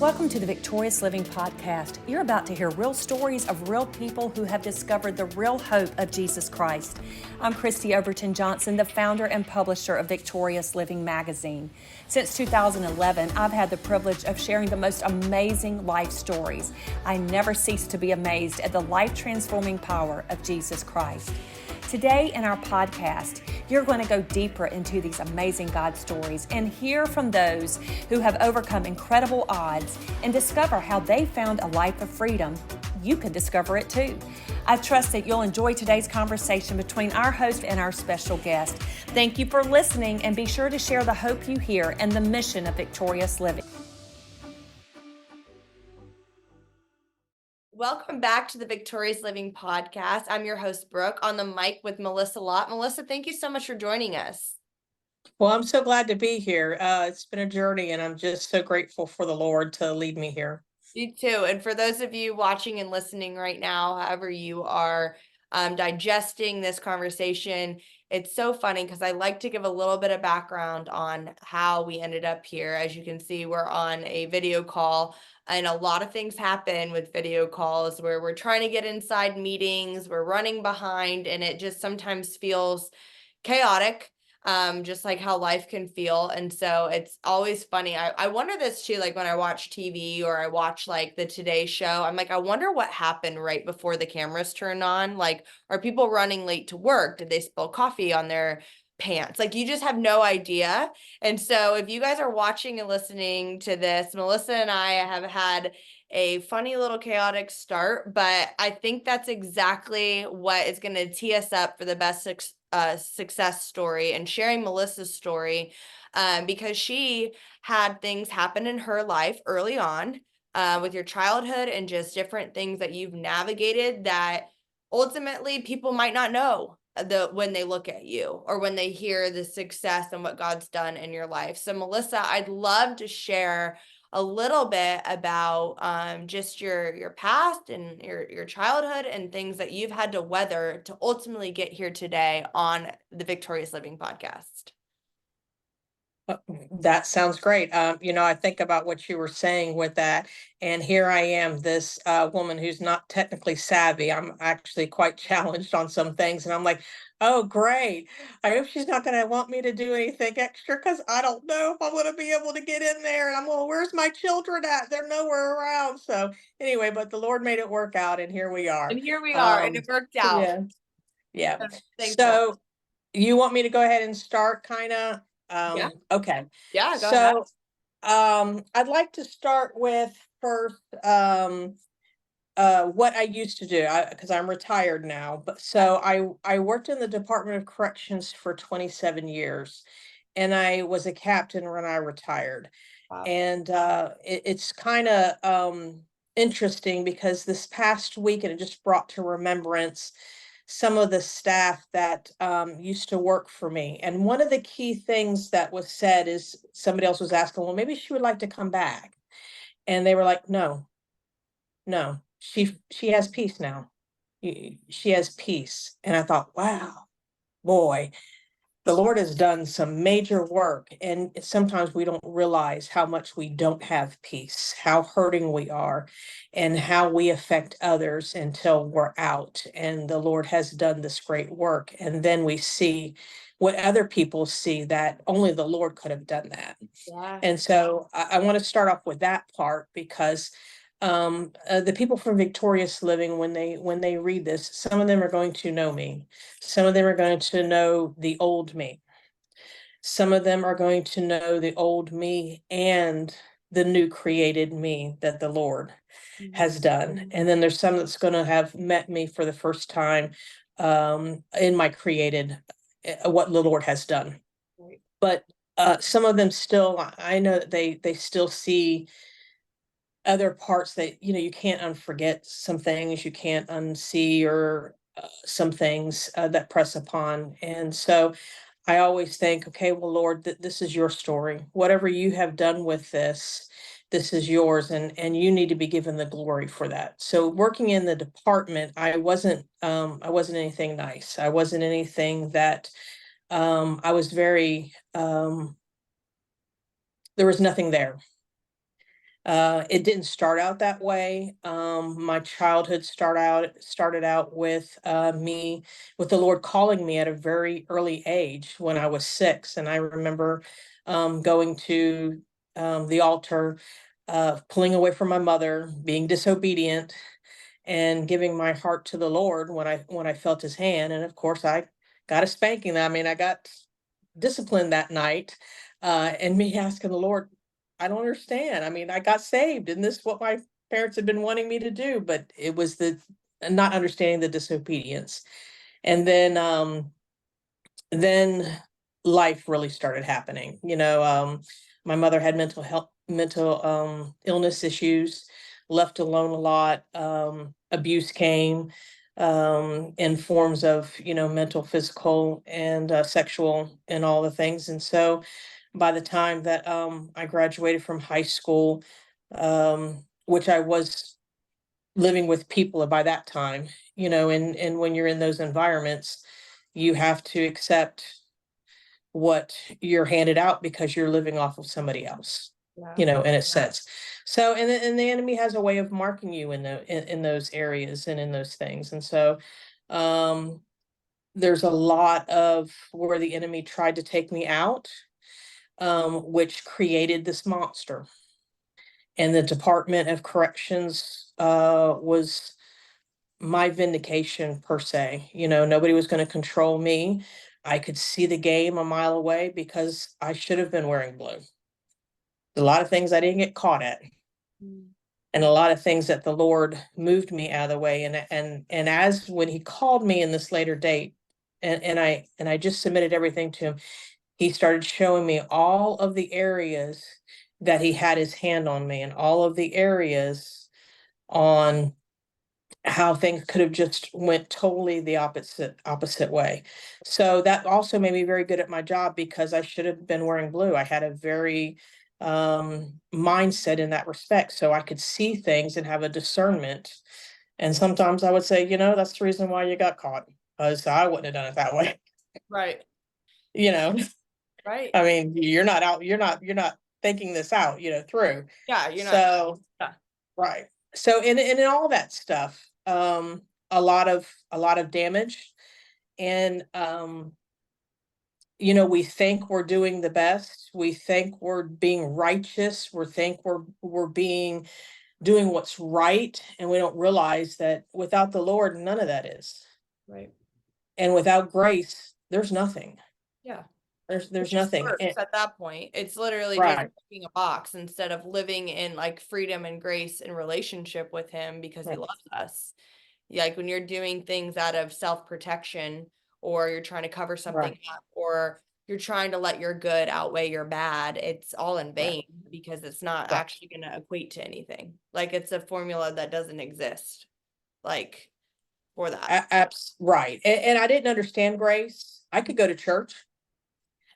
Welcome to the Victorious Living Podcast. You're about to hear real stories of real people who have discovered the real hope of Jesus Christ. I'm Christy Overton Johnson, the founder and publisher of Victorious Living magazine. Since 2011, I've had the privilege of sharing the most amazing life stories. I never cease to be amazed at the life-transforming power of Jesus Christ. Today in our podcast, you're going to go deeper into these amazing God stories and hear from those who have overcome incredible odds and discover how they found a life of freedom. You can discover it too. I trust that you'll enjoy today's conversation between our host and our special guest. Thank you for listening, and be sure to share the hope you hear and the mission of Victorious Living. Welcome back to the Victorious Living Podcast. I'm your host, Brooke, on the mic with Melissa Lott. Melissa, thank you so much for joining us. Well, I'm so glad to be here. It's been a journey, and I'm just so grateful for the Lord to lead me here. You too. And for those of you watching and listening right now, however you are digesting this conversation, it's so funny because I like to give a little bit of background on how we ended up here. As you can see, we're on a video call, and a lot of things happen with video calls where we're trying to get inside meetings, we're running behind, and it just sometimes feels chaotic. Just like how life can feel. And so it's always funny. I wonder this too, like when I watch TV or I watch like the Today Show, I'm like, I wonder what happened right before the cameras turned on. Like, are people running late to work? Did they spill coffee on their pants? Like, you just have no idea. And so if you guys are watching and listening to this, Melissa and I have had a funny little chaotic start, but I think that's exactly what is going to tee us up for the best success story, and sharing Melissa's story because she had things happen in her life early on with your childhood and just different things that you've navigated that ultimately people might not know when they look at you or when they hear the success and what God's done in your life. So Melissa, I'd love to share a little bit about just your past and your childhood and things that you've had to weather to ultimately get here today on the Victorious Living Podcast. That sounds great. I think about what you were saying with that, and here I am, this woman who's not technically savvy. I'm actually quite challenged on some things, and I'm like, oh, great. I hope she's not going to want me to do anything extra because I don't know if I'm going to be able to get in there. And I'm going, where's my children at? They're nowhere around. So anyway, but the Lord made it work out, and here we are. And here we are, and it worked out. Yeah. Yeah. Thankful. So you want me to go ahead and start kind of? Yeah. Okay. Yeah, go ahead. I'd like to start with first what I used to do, because I'm retired now. But so I worked in the Department of Corrections for 27 years, and I was a captain when I retired. Wow. And it's kind of interesting because this past week, and it just brought to remembrance some of the staff that used to work for me. And one of the key things that was said is somebody else was asking, well, maybe she would like to come back. And they were like, no, she has peace now. She has peace. And I thought, wow, boy, the Lord has done some major work, and sometimes we don't realize how much we don't have peace, how hurting we are, and how we affect others until we're out. And the Lord has done this great work. And then we see what other people see, that only the Lord could have done that. Yeah. And so I want to start off with that part because the people from Victorious Living, when they read this, some of them are going to know me. Some of them are going to know the old me. Some of them are going to know the old me and the new created me that the Lord has done. And then there's some that's going to have met me for the first time in my created, what the Lord has done. Right. But some of them still, I know that they still see other parts that, you can't unforget some things, you can't unsee, or some things that press upon. And so I always think, okay, well, Lord, this is your story. Whatever you have done with this is yours, and you need to be given the glory for that. So working in the department, I wasn't anything nice. I wasn't anything that I was very there was nothing there. It didn't start out that way. My childhood started out with me with the Lord calling me at a very early age when I was 6, and I remember going to the altar, pulling away from my mother, being disobedient, and giving my heart to the Lord when I felt His hand. And of course, I got a spanking. I mean, I got disciplined that night, and me asking the Lord, I don't understand. I mean, I got saved, and this is what my parents had been wanting me to do, but it was the not understanding the disobedience. And then life really started happening. My mother had mental illness issues, left alone a lot. Abuse came in forms of, mental, physical, and sexual, and all the things. And so by the time that I graduated from high school, which I was living with people by that time, and when you're in those environments, you have to accept what you're handed out because you're living off of somebody else, Yeah. in a sense. So, and the enemy has a way of marking you in those areas and in those things. And so, um, there's a lot of where the enemy tried to take me out, which created this monster. And the Department of Corrections was my vindication per se. Nobody was going to control me. I could see the game a mile away because I should have been wearing blue. A lot of things I didn't get caught at, Mm. and a lot of things that the Lord moved me out of the way. And as when He called me in this later date, and I just submitted everything to Him, He started showing me all of the areas that He had His hand on me, and all of the areas on how things could have just went totally the opposite way. So that also made me very good at my job because I should have been wearing blue. I had a very mindset in that respect, so I could see things and have a discernment. And sometimes I would say, that's the reason why you got caught, because I wouldn't have done it that way. Right. you know Right. I mean, you're not thinking this out, through. Yeah. You're not. So Yeah. right. So in all that stuff, a lot of damage. And we think we're doing the best. We think we're being righteous. We think we're being doing what's right. And we don't realize that without the Lord, none of that is. Right. And without grace, there's nothing. Yeah. There's It's just nothing. works at that point. It's literally just Right. checking a box instead of living in like freedom and grace and relationship with Him because He Right. loves us. Like when you're doing things out of self-protection, or you're trying to cover something Right. up, or you're trying to let your good outweigh your bad, it's all in Right. vain because it's not Right. actually going to equate to anything. Like it's a formula that doesn't exist, like for that. Right. And I didn't understand grace. I could go to church.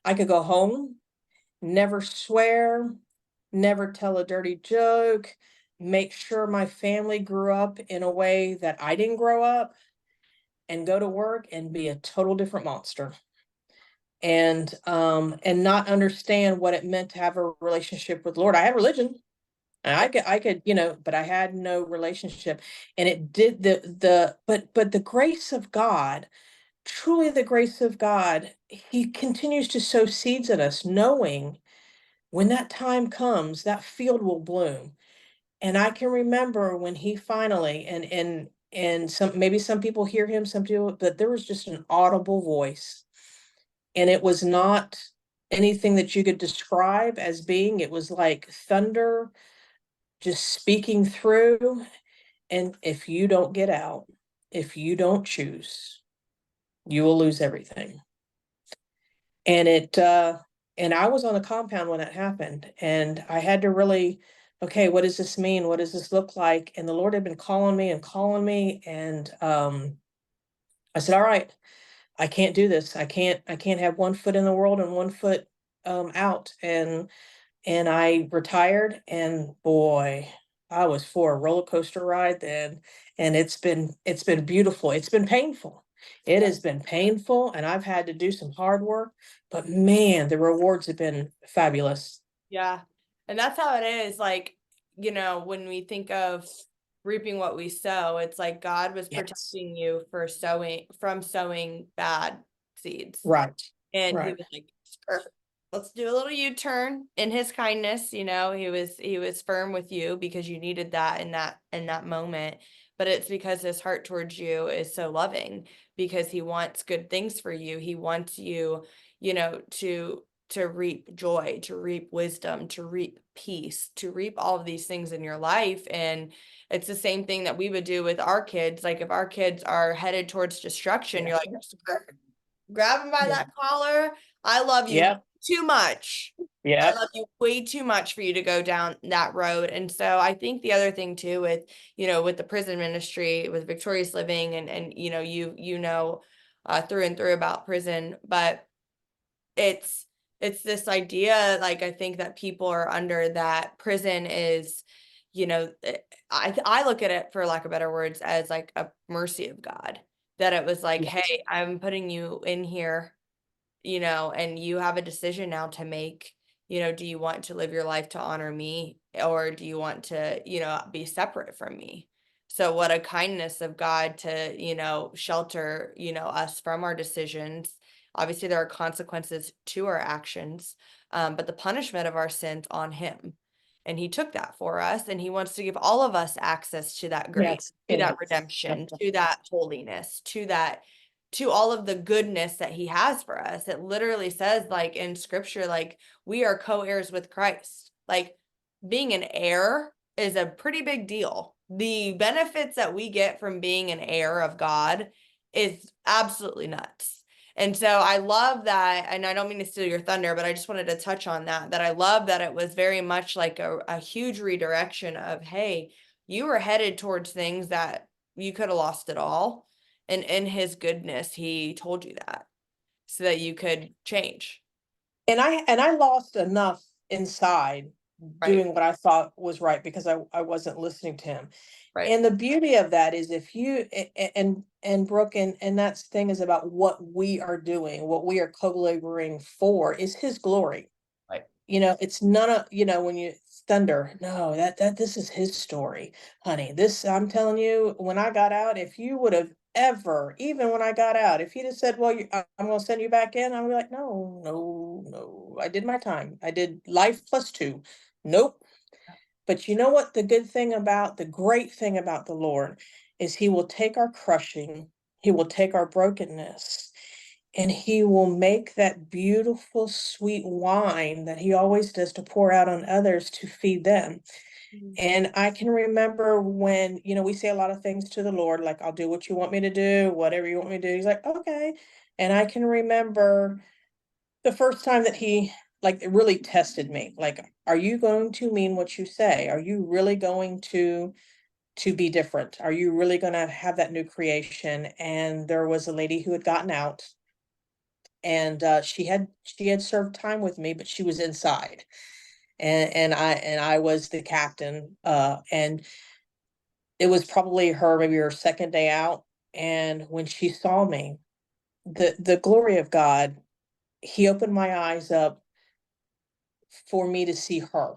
I could go home, never swear, never tell a dirty joke, make sure my family grew up in a way that I didn't grow up, and go to work and be a total different monster. And not understand what it meant to have a relationship with Lord. I had religion. And Yeah. I could, but I had no relationship. And it did but the grace of God, truly the grace of God, He continues to sow seeds in us, knowing when that time comes, that field will bloom. And I can remember when He finally, and some people hear Him, some people, but there was just an audible voice. And it was not anything that you could describe as being, it was like thunder just speaking through. And if you don't get out, if you don't choose, you will lose everything. And and I was on the compound when it happened, and I had to really, okay, what does this mean? What does this look like? And the Lord had been calling me and calling me. And I said, all right, I can't do this. I can't have one foot in the world and one foot out. And I retired, and boy, I was for a roller coaster ride then. And it's been beautiful. It's been painful. It Yeah. has been painful, and I've had to do some hard work, but man, the rewards have been fabulous. Yeah. And that's how it is. Like when we think of reaping what we sow, it's like God was Yes. protecting you from sowing bad seeds. Right. And he Right. was like, "Perfect. Let's do a little U-turn in his kindness." He was firm with you because you needed that in that moment. But it's because his heart towards you is so loving, because he wants good things for you. He wants you, to reap joy, to reap wisdom, to reap peace, to reap all of these things in your life. And it's the same thing that we would do with our kids. Like if our kids are headed towards destruction, Yeah. you're like, grab him by Yeah. that collar. I love you Yep. too much. I Yep. love you way too much for you to go down that road. And so I think the other thing too with the prison ministry, with Victorious Living, and through and through about prison, but it's this idea, like, I think that people are under, that prison is, I look at it, for lack of better words, as like a mercy of God, that it was like, Yes. hey, I'm putting you in here, and you have a decision now to make. Do you want to live your life to honor me, or do you want to, be separate from me? So what a kindness of God to, shelter, us from our decisions. Obviously, there are consequences to our actions, but the punishment of our sins on him. And he took that for us, and he wants to give all of us access to that grace, Yes. to that Yes. redemption, to that holiness, to all of the goodness that he has for us. It literally says, like, in scripture, like, we are co-heirs with Christ. Like, being an heir is a pretty big deal. The benefits that we get from being an heir of God is absolutely nuts. And so I love that, and I don't mean to steal your thunder, but I just wanted to touch on that I love that it was very much like a huge redirection of, hey, you were headed towards things that you could have lost it all. And in his goodness, he told you that so that you could change. And I lost enough inside Right. doing what I thought was right because I wasn't listening to him. Right. And the beauty of that is if you and Brooke, and that's the thing is about what we are doing, what we are co-laboring for is his glory. Right. It's none of, when you thunder, no, that this is his story, honey. This, I'm telling you, when I got out, if you would have ever, even when I got out, if he'd have said, well, I'm going to send you back in, I'm like, no, no, no, I did my time. I did life plus two. Nope. But you know what? The great thing about the Lord is he will take our crushing, he will take our brokenness, and he will make that beautiful, sweet wine that he always does to pour out on others to feed them. Mhm. And I can remember when, we say a lot of things to the Lord, like, I'll do what you want me to do, whatever you want me to do. He's like, okay. And I can remember the first time that he, like, it really tested me. Like, are you going to mean what you say? Are you really going to be different? Are you really going to have that new creation? And there was a lady who had gotten out, and she had served time with me, but she was inside. And I was the captain, and it was probably maybe her second day out. And when she saw me, the glory of God, he opened my eyes up for me to see her.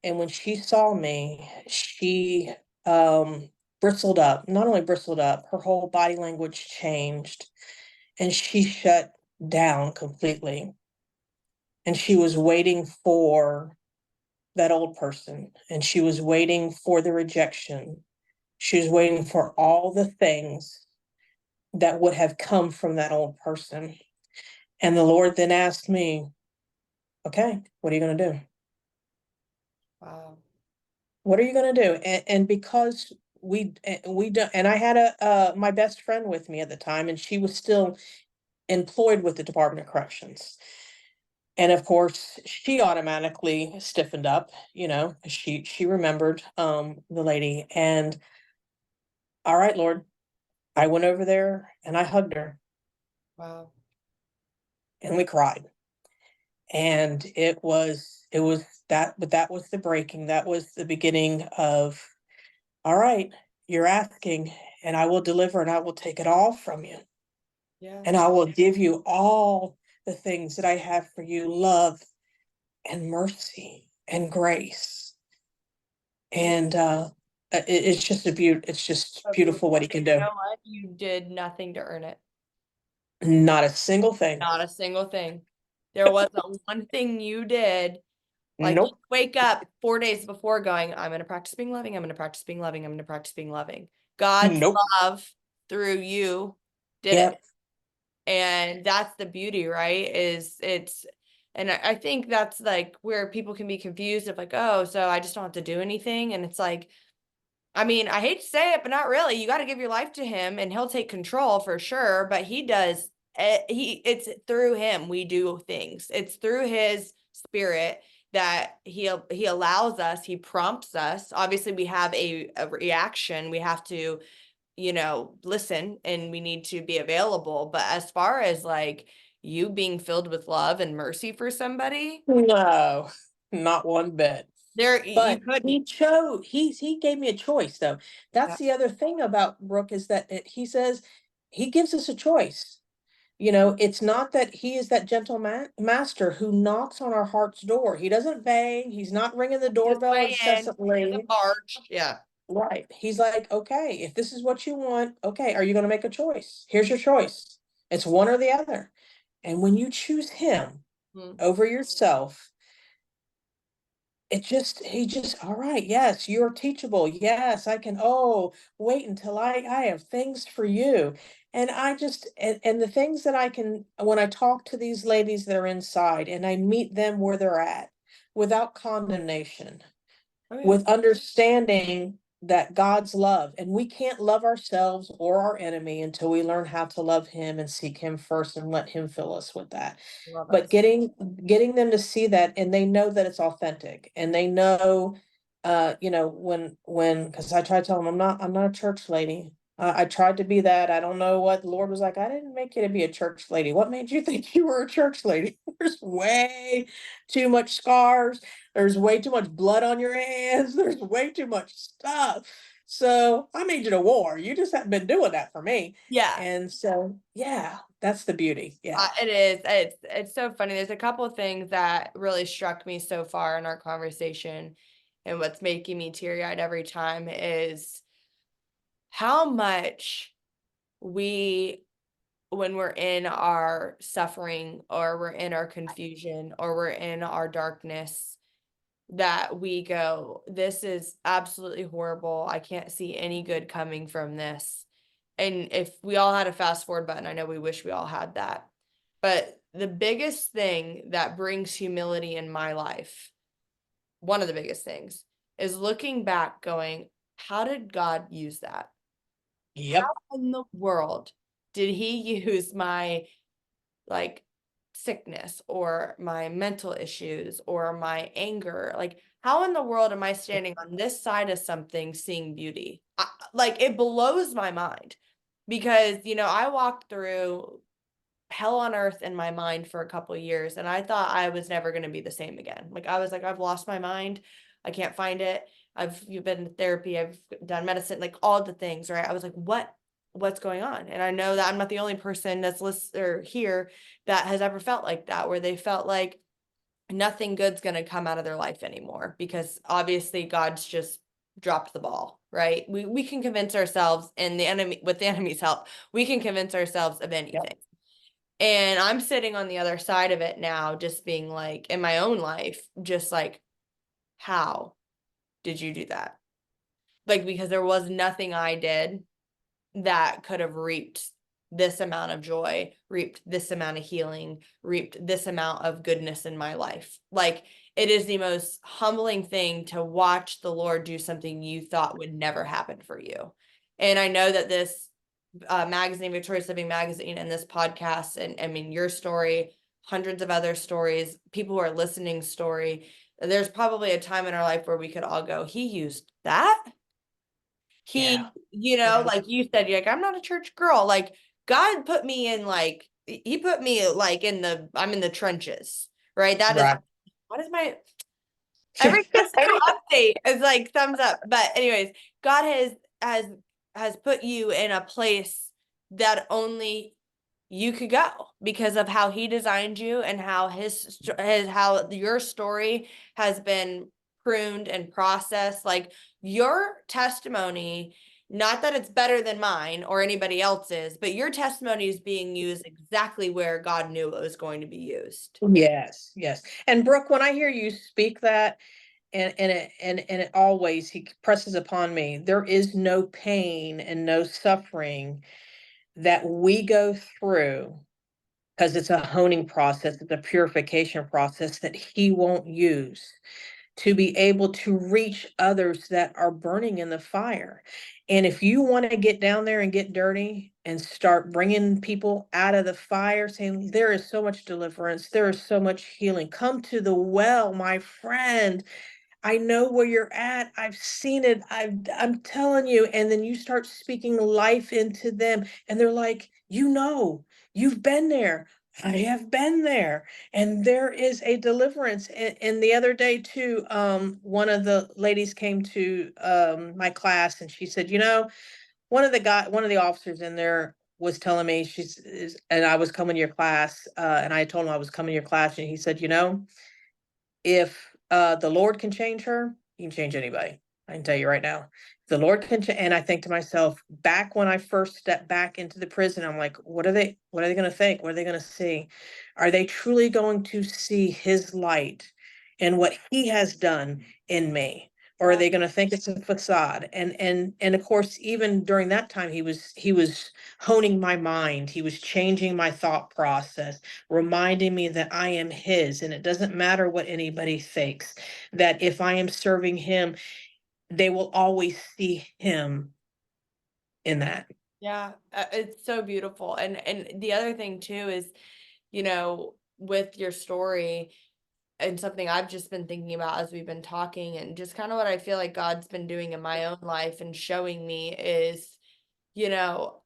And when she saw me, she bristled up. Not only bristled up, her whole body language changed, and she shut down completely. And she was waiting for that old person, and she was waiting for the rejection. She was waiting for all the things that would have come from that old person. And the Lord then asked me, okay, what are you going to do? Wow. What are you going to do? And because we don't, and I had my best friend with me at the time, and she was still employed with the Department of Corrections. And of course, she automatically stiffened up, she remembered the lady. And all right, Lord, I went over there and I hugged her Wow. and we cried. And it was that, but that was the breaking. That was the beginning of, all right, you're asking, and I will deliver, and I will take it all from you. Yeah. And I will give you all the things that I have for you, love and mercy and grace. And it's just it's just So beautiful what beautiful. he can You do. know what? You did nothing to earn it. Not a single thing. Not a single thing. There wasn't one thing you did. Like you Nope. wake up 4 days before going, I'm going to practice being loving. I'm going to practice being loving. I'm going to practice being loving. God's Nope. love through you did it. Yep. And that's the beauty, right? And I think that's like where people can be confused of like, oh, so I just don't have to do anything. And it's like, I mean, I hate to say it, but not really. You got to give your life to him and he'll take control for sure. But he does, it's through him we do things. It's through his spirit that he allows us, he prompts us. Obviously, we have a reaction. We have to, listen and we need to be available. But as far as like you being filled with love and mercy for somebody, No, not one bit. there you But couldn't. he chose, he gave me a choice though. That's Yeah. the other thing about Brooke is that he says he gives us a choice. You know, it's not that he is that gentle master who knocks on our heart's door. He doesn't bang, he's not ringing the His doorbell way in, he doesn't incessantly. barge. Yeah. Right. He's like, okay, if this is what you want, okay, are you going to make a choice? Here's your choice. It's one or the other. And when you choose him Hmm. over yourself, he just, all right, yes, you're teachable. Yes, I can, oh, wait until I have things for you. And and the things that I can, when I talk to these ladies that are inside and I meet them where they're at without condemnation, Oh yeah. with understanding that God's love, and we can't love ourselves or our enemy until we learn how to love him and seek him first and let him fill us with that. Love But us. getting them to see that, and they know that it's authentic, and they know, when because I try to tell them I'm not a church lady. I tried to be that. I don't know what the Lord was like. I didn't make you to be a church lady. What made you think you were a church lady? There's way too much scars. There's way too much blood on your hands. There's way too much stuff. So I made you to war. You just haven't been doing that for me. Yeah. And so, yeah, that's the beauty. Yeah. It is. It's so funny. There's a couple of things that really struck me so far in our conversation, and what's making me teary-eyed every time is how much we, when we're in our suffering or we're in our confusion or we're in our darkness, that we go, this is absolutely horrible. I can't see any good coming from this. And if we all had a fast forward button, I know we wish we all had that. But the biggest thing that brings humility in my life, one of the biggest things, is looking back going, how did God use that? How Yep. in the world did he use my like sickness or my mental issues or my anger? Like, how in the world am I standing on this side of something seeing beauty? Like, it blows my mind because, I walked through hell on earth in my mind for a couple of years and I thought I was never going to be the same again. Like, I was like, I've lost my mind. I can't find it. You've been in therapy, I've done medicine, like all the things, right? I was like, what's going on? And I know that I'm not the only person that's listening or here that has ever felt like that, where they felt like nothing good's going to come out of their life anymore because obviously God's just dropped the ball, right? We can convince ourselves, and the enemy, with the enemy's help, we can convince ourselves of Yep. anything. And I'm sitting on the other side of it now, just being like, in my own life, just like, how did you do that? Like, because there was nothing I did that could have reaped this amount of joy, reaped this amount of healing, reaped this amount of goodness in my life. Like, it is the most humbling thing to watch the Lord do something you thought would never happen for you. And I know that this magazine, Victorious Living Magazine, and this podcast, and I mean, your story, hundreds of other stories, people who are listening story, there's probably a time in our life where we could all go, he used that. Yeah. Yeah. Like you said, you're like, I'm not a church girl. Like, God put me in, like, he put me like I'm in the trenches, right? That is, Right. what is my, every update is like thumbs up. But anyways, God has has put you in a place that only you could go because of how he designed you and how his how your story has been pruned and processed. Like your testimony, not that it's better than mine or anybody else's, but your testimony is being used exactly where God knew it was going to be used. Yes, yes. And Brooke, when I hear you speak that, and it always he presses upon me, there is no pain and no suffering that we go through, because it's a honing process, it's a purification process that he won't use to be able to reach others that are burning in the fire. And if you want to get down there and get dirty and start bringing people out of the fire, saying, there is so much deliverance, there is so much healing, come to the well, my friend. I know where you're at. I've seen it. I'm telling you. And then you start speaking life into them, and they're like, you've been there. I have been there. And there is a deliverance. And the other day too, one of the ladies came to my class, and she said, one of the officers in there was telling me, and I was coming to your class, and I told him I was coming to your class, and he said, if the Lord can change her, he can change anybody. I can tell you right now. The Lord can change. And I think to myself, back when I first stepped back into the prison, I'm like, what are they going to think? What are they going to see? Are they truly going to see his light and what he has done in me? Or are Yeah. they going to think it's a facade? And of course, even during that time, he was honing my mind. He was changing my thought process, reminding me that I am his, and it doesn't matter what anybody thinks, that if I am serving him, they will always see him in that. Yeah, it's so beautiful. And the other thing too is, with your story, and something I've just been thinking about as we've been talking, and just kind of what I feel like God's been doing in my own life and showing me is, you know,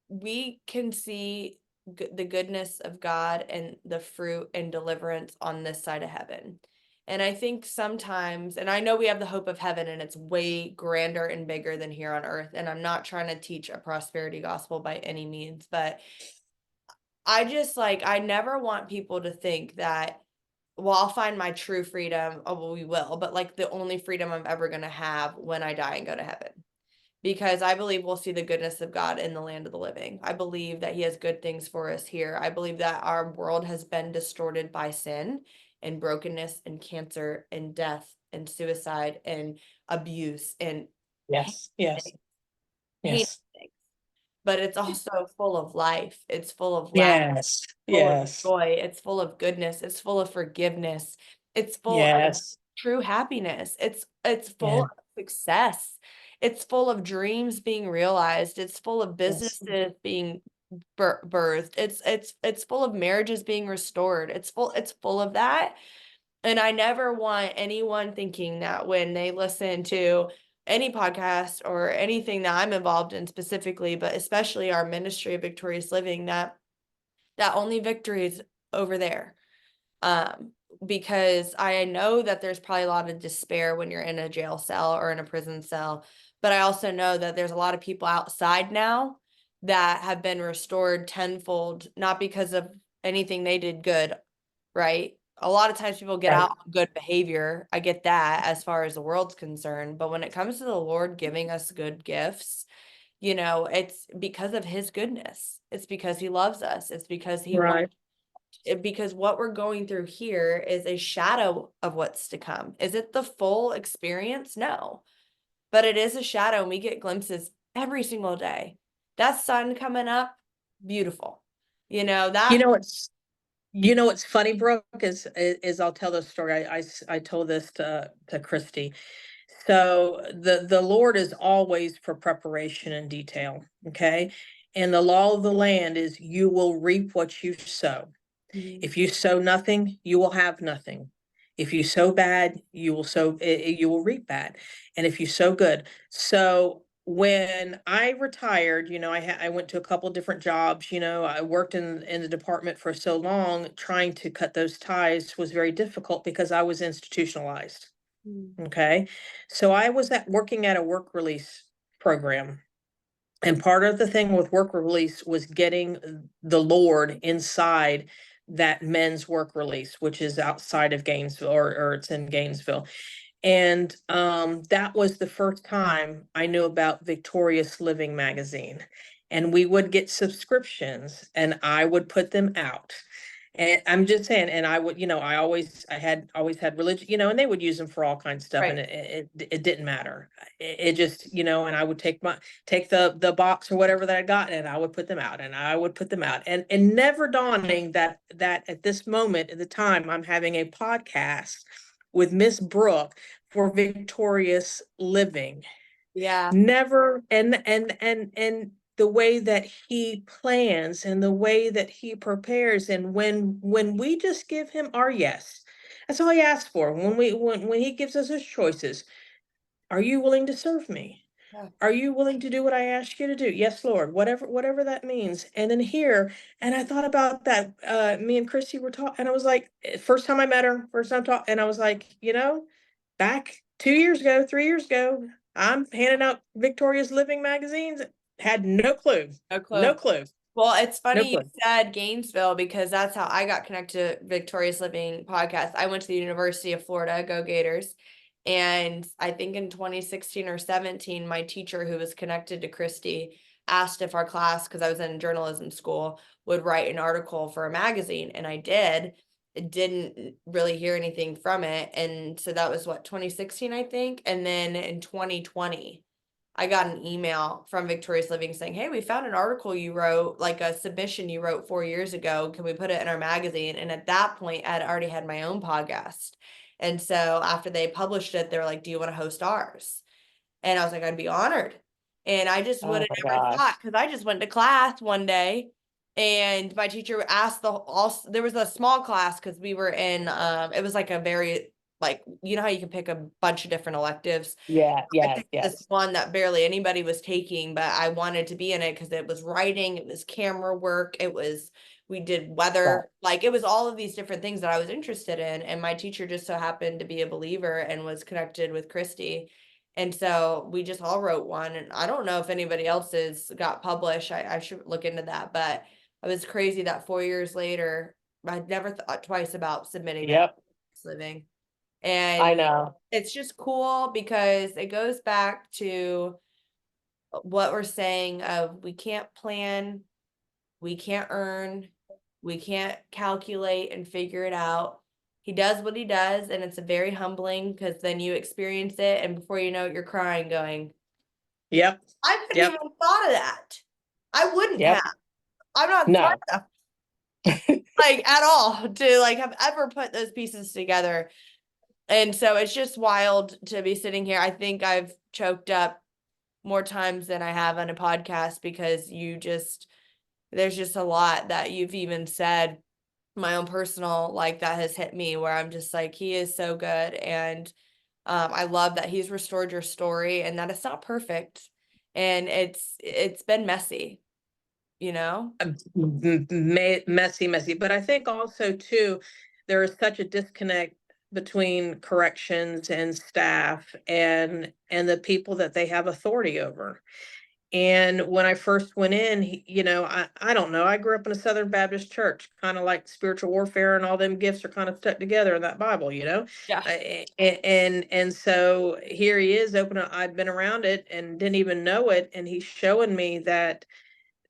we can see the goodness of God and the fruit and deliverance on this side of heaven. And I think sometimes, and I know we have the hope of heaven and it's way grander and bigger than here on earth. And I'm not trying to teach a prosperity gospel by any means, but I just like, I never want people to think that, well, I'll find my true freedom. Oh, well, we will, but like the only freedom I'm ever going to have when I die and go to heaven, because I believe we'll see the goodness of God in the land of the living. I believe that he has good things for us here. I believe that our world has been distorted by sin and brokenness and cancer and death and suicide and abuse and Yes, yes, heinous yes, things. But it's also full of life. It's full of laughter, yes, full of yes, joy. It's full of goodness. It's full of forgiveness. It's full of yes, true happiness. It's full yeah, of success. It's full of dreams being realized. It's full of yes, businesses being birthed. It's full of marriages being restored. It's full of that. And I never want anyone thinking that when they listen to any podcast or anything that I'm involved in specifically, but especially our ministry of victorious living, that only victory is over there. Um, because I know that there's probably a lot of despair when you're in a jail cell or in a prison cell, but I also know that there's a lot of people outside now that have been restored tenfold, not because of anything they did good, right? A lot of times people get right, out on good behavior. I get that as far as the world's concerned, but when it comes to the Lord giving us good gifts, it's because of his goodness. It's because he loves us. It's because he wants right. because what we're going through here is a shadow of what's to come. Is it the full experience? No, but it is a shadow, and we get glimpses every single day. That sun coming up, beautiful. You That. know, it's what's funny, Brooke, is I'll tell this story. I told this to Christy. So the Lord is always for preparation and detail. Okay. And the law of the land is you will reap what you sow. Mhm. If you sow nothing, you will have nothing. If you sow bad, you will reap bad. And if you sow good. So when I retired, I went to a couple different jobs. I worked in the department for so long, trying to cut those ties was very difficult because I was institutionalized. Mhm. Okay. So I was working at a work release program. And part of the thing with work release was getting the Lord inside that men's work release, which is outside of Gainesville, or it's in Gainesville. And that was the first time I knew about Victorious Living magazine. And we would get subscriptions and I would put them out. And I'm just saying, and I would, I always had religion, and they would use them for all kinds of stuff, and Right. it didn't matter. It just, and I would take the box or whatever that I got, and I would put them out, and I would put them out, and never dawning that at this moment at the time I'm having a podcast with Miss Brooke for Victorious Living. Yeah. Never. And the way that he plans and the way that he prepares, and when we just give him our yes, that's all he asks for. When he gives us his choices, are you willing to serve me? Yeah. Are you willing to do what I ask you to do? Yes, Lord, whatever that means. And then here, and I thought about that. Me and Christy were talking, and I was like, first time I met her, first time talk, and I was like, back 2 years ago, 3 years ago, I'm handing out Victoria's Living magazines. Had no clue, No clue. no clue, Well, it's no funny you clue. said Gainesville because that's how I got connected to Victorious Living podcast. I went to the University of Florida, go Gators. And I think in 2016 or 17, my teacher who was connected to Christy asked if our class, because I was in journalism school, would write an article for a magazine. And I did. It didn't really hear anything from it. And so that was what, 2016, I think. And then in 2020, I got an email from Victorious Living saying, "Hey, we found an article you wrote, like a submission you wrote 4 years ago. Can we put it in our magazine?" And at that point, I'd already had my own podcast. And so after they published it, they were like, "Do you want to host ours?" And I was like, "I'd be honored." And I just would Oh have my never thought, gosh. because I just went to class one day and my teacher asked there was a small class because we were in, it was like a very, like, you know how you can pick a bunch of different electives. Yeah, I yes, picked this yes. one that barely anybody was taking, but I wanted to be in it because it was writing, it was camera work, we did Right. weather, like it was all of these different things that I was interested in. And my teacher just so happened to be a believer and was connected with Christy. And so we just all wrote one. And I don't know if anybody else's got published. I should look into that. But it was crazy that 4 years later, I'd never thought twice about submitting that Yep, living. I And know. it's just cool because it goes back to what we're saying of we can't plan, we can't earn, we can't calculate and figure it out. He does what he does, and it's a very humbling because then you experience it, and before you know it, you're crying, going, Yep, I couldn't yep. even have thought of that. I wouldn't have. Yep. I'm not smart No. enough, like at all, to like have ever put those pieces together. And so it's just wild to be sitting here. I think I've choked up more times than I have on a podcast because there's just a lot that you've even said, my own personal, like that has hit me where I'm just like, he is so good. And I love that he's restored your story and that it's not perfect. And it's been messy, you know? Messy, but I think also too, there is such a disconnect between corrections and staff and the people that they have authority over. And when I first went in, I don't know, I grew up in a Southern Baptist church, kind of like spiritual warfare and all them gifts are kind of stuck together in that Bible. Yeah. And so here he is opening. I'd been around it and didn't even know it, and he's showing me that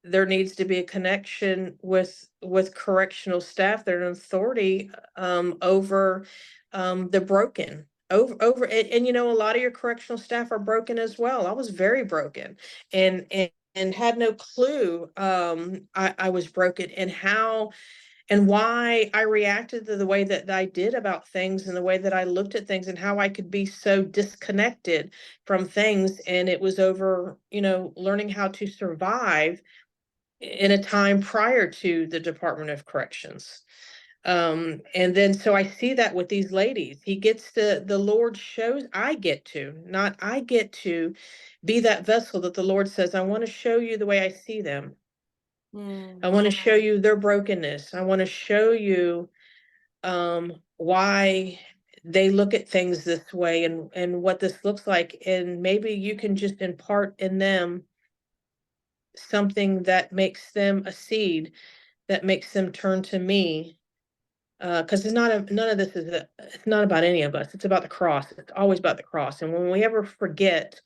there needs to be a connection with correctional staff that are in authority over the broken, over and a lot of your correctional staff are broken as well. I was very broken and had no clue I was broken, and how and why I reacted to the way that I did about things, and the way that I looked at things, and how I could be so disconnected from things. And it was over, learning how to survive in a time prior to the Department of Corrections. And then so I see that with these ladies, the Lord shows, I get to be that vessel that the Lord says, I want to show you the way I see them. I Mm. want to show you their brokenness. I want to show you why they look at things this way, and what this looks like. And maybe you can just impart in them something that makes them a seed, that makes them turn to me, Because none of this it's not about any of us. It's about the cross. It's always about the cross. And when we ever forget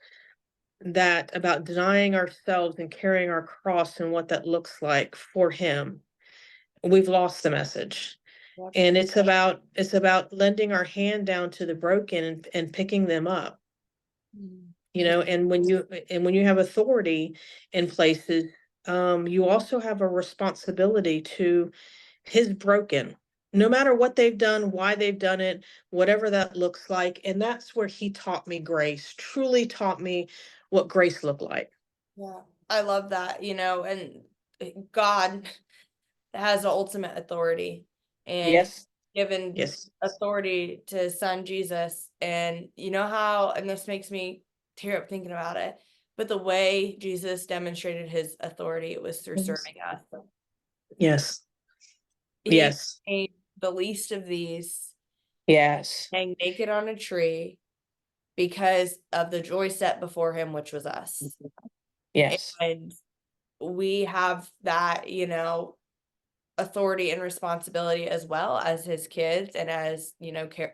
that about denying ourselves and carrying our cross and what that looks like for him, we've lost the message. Yep. And it's about lending our hand down to the broken and picking them up. You Yes. know, and when you have authority in places, you also have a responsibility to his broken, no matter what they've done, why they've done it, whatever that looks like. And that's where he taught me grace, truly taught me what grace looked like. Yeah. I love that, and God has the ultimate authority, and he's Yes, given yes, authority to his son Jesus. And you know how, and this makes me tear up thinking about it, but the way Jesus demonstrated his authority, it was through yes, serving us. yes, He yes, made the least of these yes, hang naked on a tree because of the joy set before him, which was us. yes, And we have that, authority and responsibility as well as his kids, and as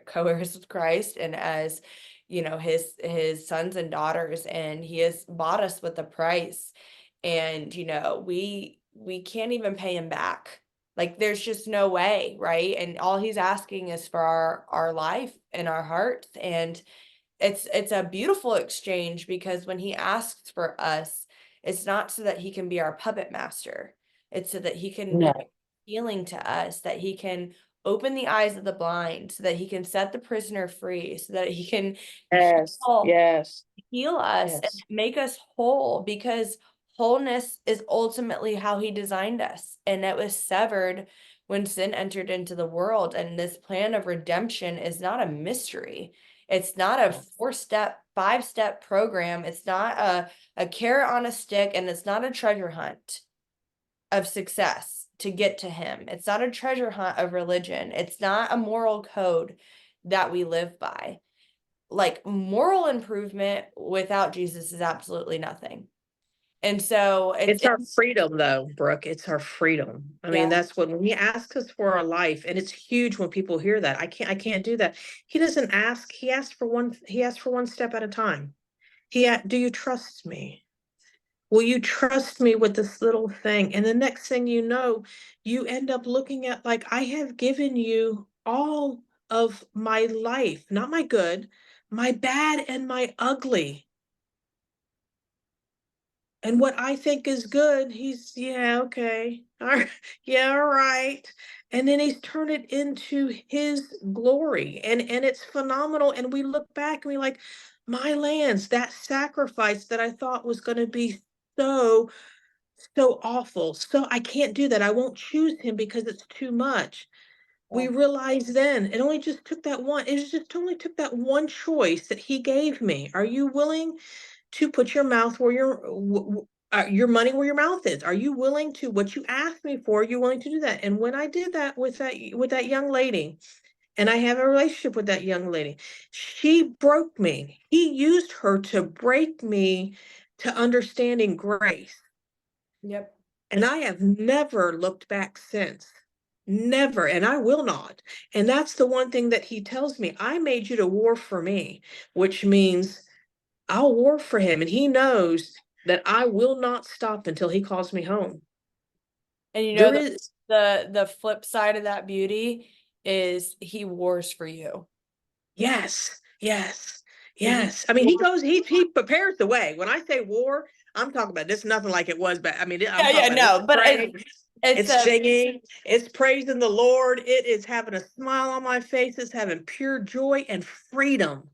co-heirs with Christ, and as his sons and daughters, and he has bought us with a price. And we can't even pay him back. Like, there's just no way, right? And all he's asking is for our life and our hearts. And it's a beautiful exchange, because when he asks for us, it's not so that he can be our puppet master. It's so that he can no, healing to us, that he can open the eyes of the blind, so that he can set the prisoner free, so that he can yes, heal, yes, heal us and yes, make us whole, because wholeness is ultimately how he designed us. And it was severed when sin entered into the world. And this plan of redemption is not a mystery. It's not a 4-step, 5-step program. It's not a carrot on a stick, and it's not a treasure hunt of success to get to him. It's not a treasure hunt of religion. It's not a moral code that we live by. Like, moral improvement without Jesus is absolutely nothing. And so it's our freedom though, Brooke. It's our freedom. I yeah, mean, that's when he asks us for our life, and it's huge when people hear that. I can't do that. He doesn't ask, he asks for one step at a time. Do you trust me? Will you trust me with this little thing? And the next thing you know, you end up looking at, like, I have given you all of my life, not my good, my bad and my ugly. And what I think is good, yeah, okay. All right. Yeah, all right. And then he's turned it into his glory. And it's phenomenal. And we look back and we like, my lands, that sacrifice that I thought was going to be so, so awful. So I can't do that. I won't choose him because it's too much. We yeah. realized then it just only took that one choice that he gave me. Are you willing to put your money where your mouth is? Are you willing to, what you asked me for? Are you willing to do that? And when I did that with that young lady, and I have a relationship with that young lady, she broke me. He used her to break me to understanding grace. Yep. And I have never looked back since. Never, and I will not. And that's the one thing that he tells me. I made you to war for me, which means I'll war for him. And he knows that I will not stop until he calls me home. And There is, the flip side of that beauty is he wars for you. yes, yes, He yes. I mean, he prepares the way. When I say war, I'm talking about this, nothing like it was, but I mean, I'm Yeah, talking yeah, about this no, but praise, it's it's a singing, it's praising the Lord, it is having a smile on my face, it's having pure joy and freedom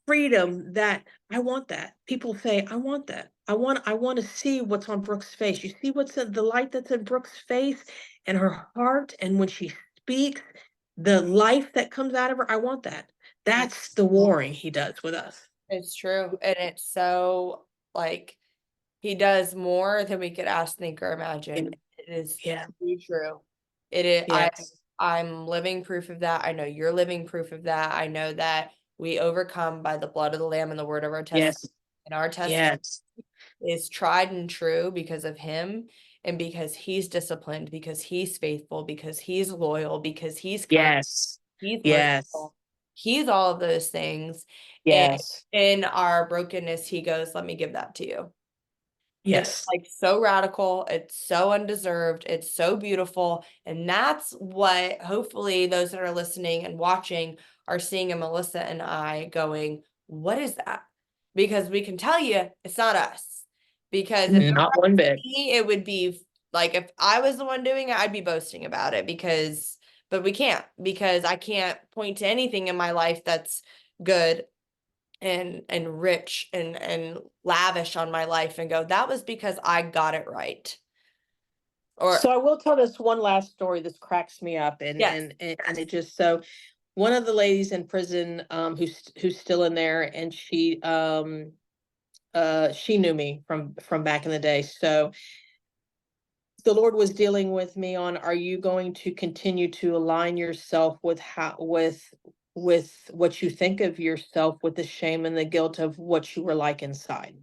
that I want that. People say, I want that. I want to see what's on Brooke's face. You see what's in the light that's in Brooke's face and her heart, and when she speaks, the life that comes out of her. I want that. That's the warring he does with us. it's true. And it's so, like, he does more than we could ask, think, or imagine. And It is yeah, truly true. It is. yes, I'm living proof of that. I know you're living proof of that. I know that we overcome by the blood of the Lamb and the word of our testimony. yes, And our testimony yes, is tried and true because of him. and because he's disciplined, because he's faithful, because he's loyal, because he's kind, Yes. he's Yes. merciful, he's all of those things. And Yes. in our brokenness, he goes, let me give that to you. And it's Yes. like so radical, it's so undeserved, it's so beautiful. And that's what hopefully those that are listening and watching are seeing in Melissa and I going, what is that? Because we can tell you it's not us. Because if it Not one were bit. me, it would be like if I was the one doing it, I'd be boasting about it because, but we can't, because I can't point to anything in my life that's good and rich and lavish on my life and go, that was because I got it right. Or So I will tell this one last story. This cracks me up, and yes. and it just so one of the ladies in prison, who's still in there, and she knew me from back in the day. So the Lord was dealing with me on, are you going to continue to align yourself with with what you think of yourself, with the shame and the guilt of what you were like inside?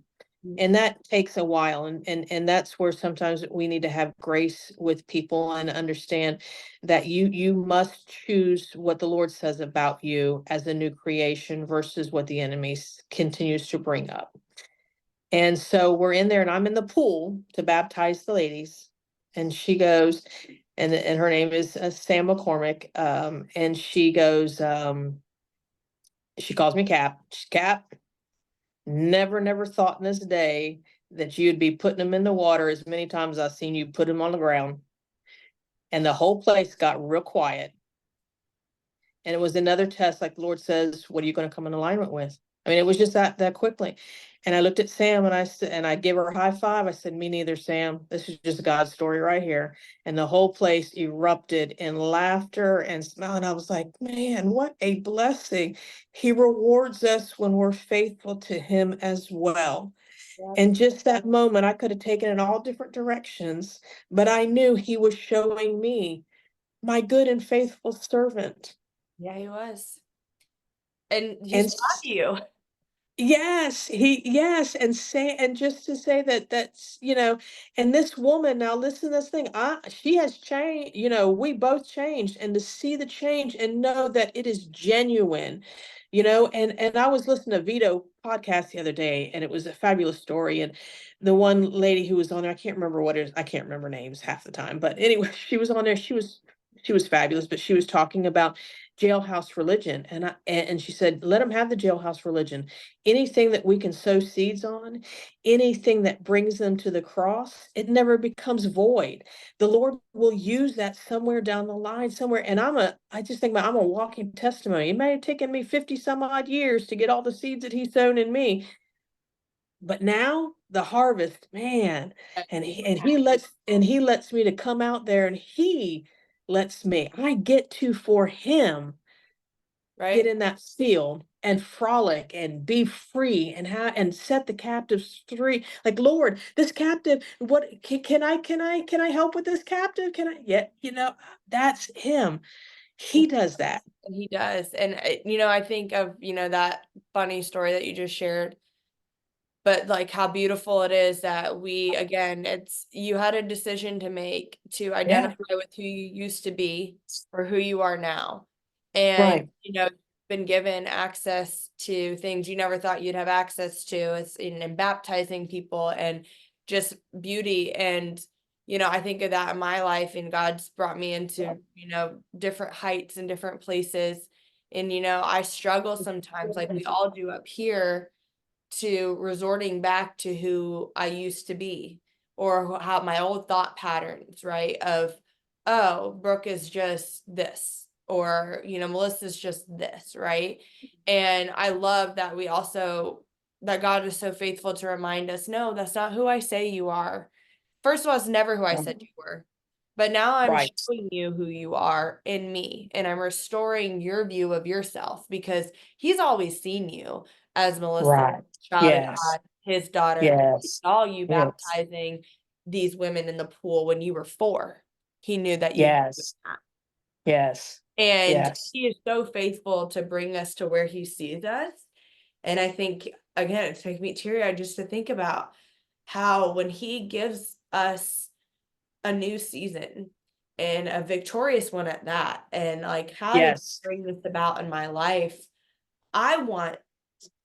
And that takes a while, and that's where sometimes we need to have grace with people and understand that you must choose what the Lord says about you as a new creation versus what the enemy continues to bring up. And so we're in there, and I'm in the pool to baptize the ladies, and she goes, and her name is Sam McCormick, and she goes, she calls me Cap. She's, Cap, never thought in this day that you'd be putting them in the water as many times I've seen you put them on the ground. And the whole place got real quiet. And it was another test, like the Lord says, what are you going to come in alignment with? I mean, it was just that quickly. And I looked at Sam, and I said, and I gave her a high five. I said, me neither, Sam. This is just God's story right here. And the whole place erupted in laughter and smile. And I was like, man, what a blessing. He rewards us when we're faithful to him as well. Yep. And just that moment, I could have taken it all different directions, but I knew he was showing me, my good and faithful servant. Yeah, he was. And And he's proud of you. yes, and say, and just to say that that's, and this woman, now listen to this thing, she has changed, we both changed, and to see the change and know that it is genuine, and I was listening to Vito podcast the other day, and it was a fabulous story, and the one lady who was on there, I can't remember what it is, I can't remember names half the time, but anyway, she was on there, she was fabulous, but she was talking about jailhouse religion, and she said, let them have the jailhouse religion. Anything that we can sow seeds on, anything that brings them to the cross, it never becomes void. The Lord will use that somewhere down the line, somewhere. And I just think about, I'm a walking testimony. It may have taken me 50 some odd years to get all the seeds that He's sown in me. But now the harvest, man, and he lets me to come out there, and He lets me, I get to, for Him, get Right? in that field and frolic and be free and and set the captives free. Like, Lord, this captive, what can I help with this captive? Can I? Yeah, that's him. And He does that. he does. And, I think of, that funny story that you just shared, but like how beautiful it is that we, again, you had a decision to make to Yeah. identify with who you used to be or who you are now. And, Right. been given access to things you never thought you'd have access to. It's in baptizing people and just beauty. And, I think of that in my life, and God's brought me into, different heights and different places. And, I struggle sometimes, like we all do up here, to resorting back to who I used to be, or how my old thought patterns, right? Of, oh, Brooke is just this, or, Melissa's just this, right? And I love that that God is so faithful to remind us, no, that's not who I say you are. First of all, it's never who I said you were. But now I'm Right. showing you who you are in me, and I'm restoring your view of yourself, because he's always seen you as Melissa, Right. child of Yes. God, his daughter. He Yes. saw you Yes. baptizing these women in the pool when you were 4. He knew that you could do Yes. that. Yes. And Yes. he is so faithful to bring us to where he sees us. And I think, again, it's making me teary eyed just to think about how when he gives us a new season and a victorious one at that. And like, how did Yes. you bring this about in my life? I want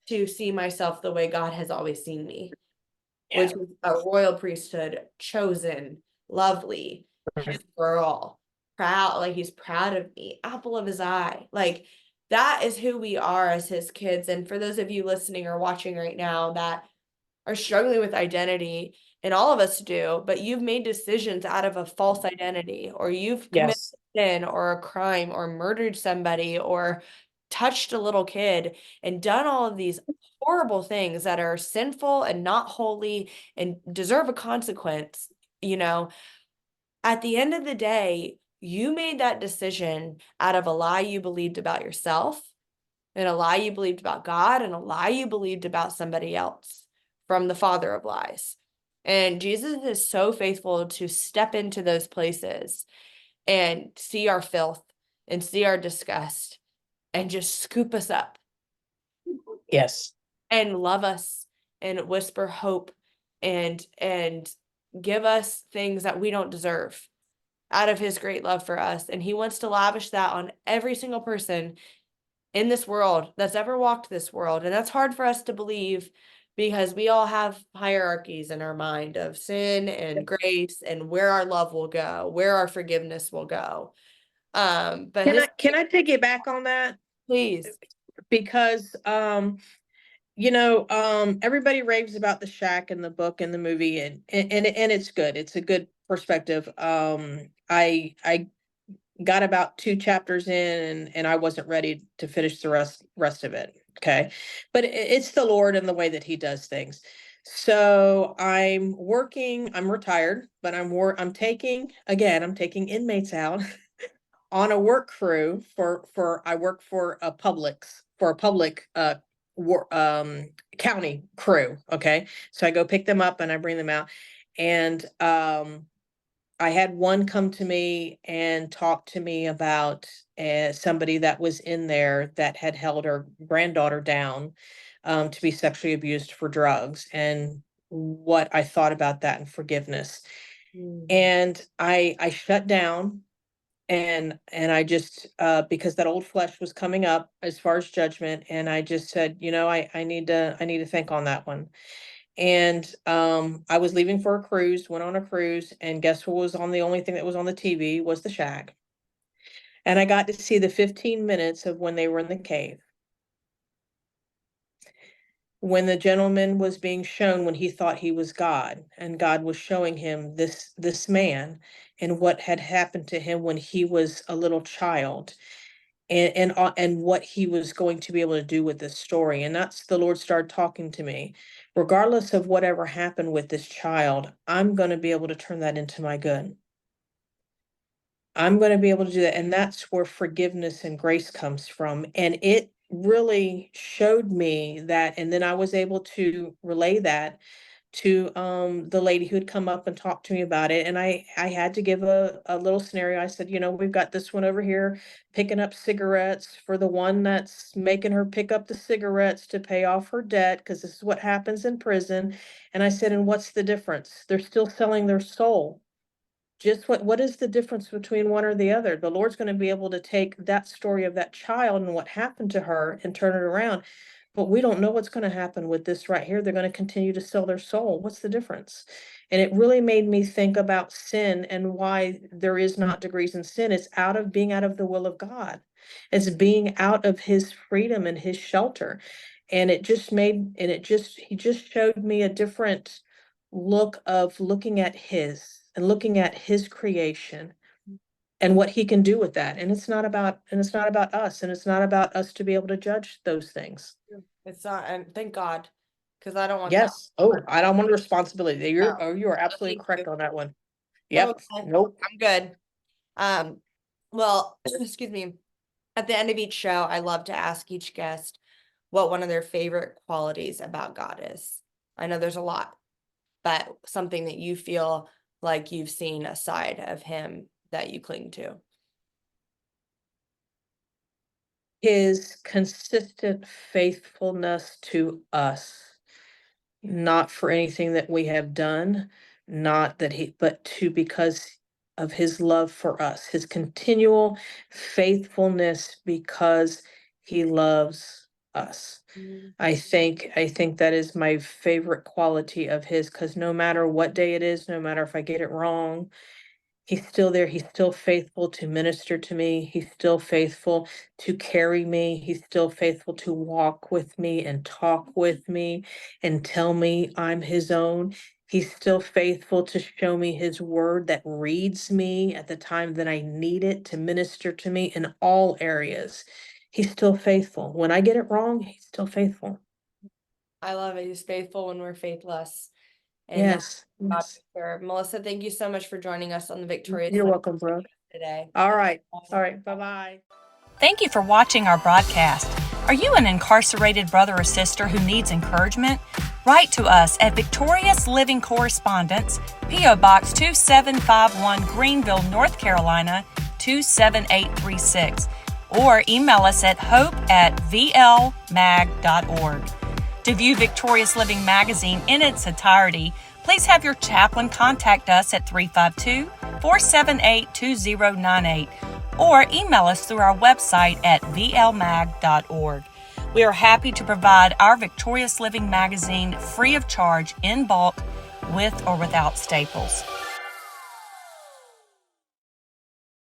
to see myself the way God has always seen me, which Yeah. is a royal priesthood, chosen, lovely, his girl, proud, like he's proud of me, apple of his eye. Like that is who we are as his kids. And for those of you listening or watching right now that are struggling with identity, and all of us do, but you've made decisions out of a false identity, or you've committed Yes. sin or a crime or murdered somebody or touched a little kid and done all of these horrible things that are sinful and not holy and deserve a consequence, you know, at the end of the day, you made that decision out of a lie you believed about yourself and a lie you believed about God and a lie you believed about somebody else from the father of lies. And Jesus is so faithful to step into those places and see our filth and see our disgust and just scoop us up Yes. and love us and whisper hope and give us things that we don't deserve out of his great love for us. And he wants to lavish that on every single person in this world that's ever walked this world. And that's hard for us to believe because we all have hierarchies in our mind of sin and grace and where our love will go, where our forgiveness will go. But Can his, I take you back on that? please. Because everybody raves about the shack and the book and the movie, and it's good. It's a good perspective. I got about 2 chapters in, and I wasn't ready to finish the rest of it. Okay. But it's the Lord and the way that he does things. So I'm retired, but I'm taking inmates out on a work crew for I work for a public county crew. Okay. So I go pick them up and I bring them out. And I had one come to me and talk to me about somebody that was in there that had held her granddaughter down to be sexually abused for drugs, and what I thought about that and forgiveness. Mm. And I shut down, and I just because that old flesh was coming up as far as judgment, and I just said, I need to think on that one. And I was leaving for a cruise, went on a cruise, and guess what was on the only thing that was on the TV was the shack. And I got to see the 15 minutes of when they were in the cave. When the gentleman was being shown when he thought he was God, and God was showing him this man and what had happened to him when he was a little child, and what he was going to be able to do with this story. And that's the Lord started talking to me. Regardless of whatever happened with this child, I'm going to be able to turn that into my good. I'm going to be able to do that. And that's where forgiveness and grace comes from. And it really showed me that. And then I was able to relay that to the lady who had come up and talked to me about it. And I had to give a little scenario. I said, we've got this one over here picking up cigarettes for the one that's making her pick up the cigarettes to pay off her debt, because this is what happens in prison. And I said, and what's the difference? They're still selling their soul. Just what is the difference between one or the other? The Lord's going to be able to take that story of that child and what happened to her and turn it around. But we don't know what's going to happen with this right here. They're going to continue to sell their soul. What's the difference? And it really made me think about sin and why there is not degrees in sin. It's out of being out of the will of God. It's being out of his freedom and his shelter. And he just showed me a different look of looking at his creation and what he can do with that. And it's not about us, and it's not about us to be able to judge those things. It's not, and thank God, because I don't want that. Yes. Oh, I don't want responsibility. No, You are no, absolutely thank you. correct on that one. I'm Yep. okay. Nope. I'm good. Um, well, excuse me. At the end of each show, I love to ask each guest what one of their favorite qualities about God is. I know there's a lot, but something that you feel like you've seen a side of him that you cling to. His consistent faithfulness to us, not for anything that we have done, not that but to because of his love for us, his continual faithfulness because he loves us. Mm. I think that is my favorite quality of his, because no matter what day it is, no matter if I get it wrong, he's still there. He's still faithful to minister to me. He's still faithful to carry me. He's still faithful to walk with me and talk with me and tell me I'm his own. He's still faithful to show me his word that reads me at the time that I need it to minister to me in all areas. He's still faithful. When I get it wrong, he's still faithful. I love it. He's faithful when we're faithless. And that's Yes. God Yes. for sure. Melissa, thank you so much for joining us on the Victorious You're Living welcome, bro. today. All right. All right. Bye-bye. Thank you for watching our broadcast. Are you an incarcerated brother or sister who needs encouragement? Write to us at Victorious Living Correspondence, P.O. Box 2751, Greenville, North Carolina 27836, or email us at hope@vlmag.org. To view Victorious Living magazine in its entirety, please have your chaplain contact us at 352-478-2098 or email us through our website at vlmag.org. We are happy to provide our Victorious Living magazine free of charge in bulk with or without staples.